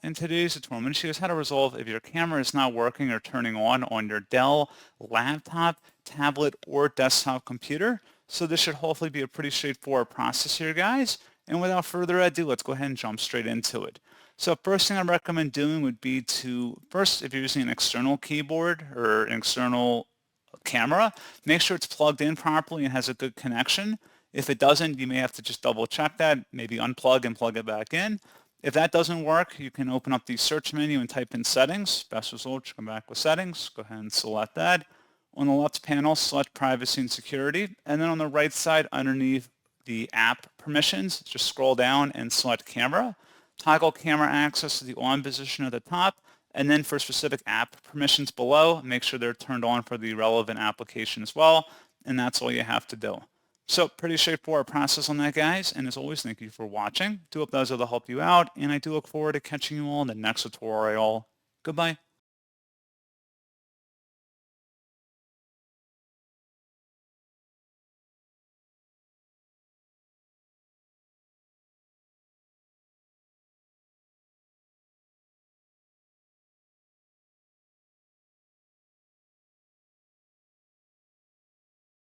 In today's tutorial, I'm going to show you guys how to resolve if your camera is not working or turning on your Dell laptop, tablet, or desktop computer. So this should hopefully be a pretty straightforward process here, guys. And without further ado, let's go ahead and jump straight into it. So first thing I recommend doing would be to, first, if you're using an external keyboard or an external camera, make sure it's plugged in properly and has a good connection. If it doesn't, you may have to just double check that, maybe unplug and plug it back in. If that doesn't work, you can open up the search menu and type in settings. Best result, come back with settings. Go ahead and select that. On the left panel, select privacy and security. And then on the right side, underneath the app permissions, just scroll down and select camera. Toggle camera access to the on position at the top. And then for specific app permissions below, make sure they're turned on for the relevant application as well. And that's all you have to do. So pretty straightforward process on that, guys. And as always, thank you for watching. Do hope that was able to help you out. And I do look forward to catching you all in the next tutorial. Goodbye.